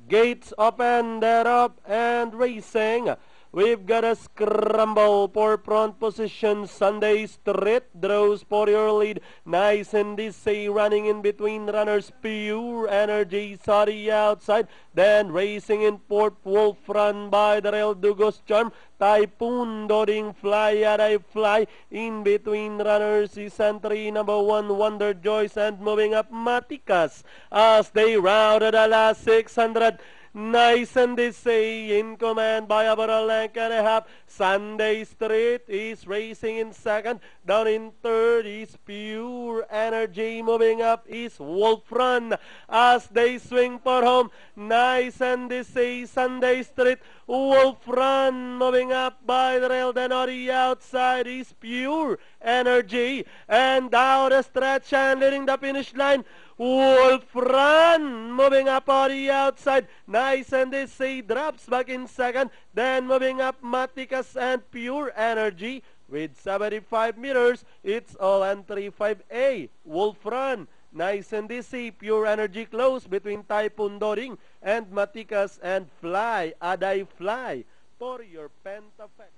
Gates open, they're up and racing. We've got a scramble for front position. Sunday Street draws for your lead. Nice and Dizzy running in between runners. Pure Energy saw the outside. Then racing in fourth, Wolf run by the Real Dugos Charm. Typhoon Doding Fly at I Fly. In between runners is entry number 1, Wonder Joyce, and moving up Maticas as they rounded the last 600. Nice and Dizzy in command by about a length and a half. Sunday Street is racing in second. Down in third is Pure Energy. Moving up is Wolf Run as they swing for home. Nice and Dizzy, Sunday Street, Wolf Run moving up by the rail. Then on the outside is Pure Energy. And down the stretch and leading the finish line, Wolf Run moving up on the outside. Nice and Dizzy drops back in second. Then moving up Maticas and Pure Energy with 75 meters. It's all entry 5A. Wolf Run, Nice and Dizzy, Pure Energy close between Typhoon Doding and Maticas and Fly, Aday Fly for your Pentafect.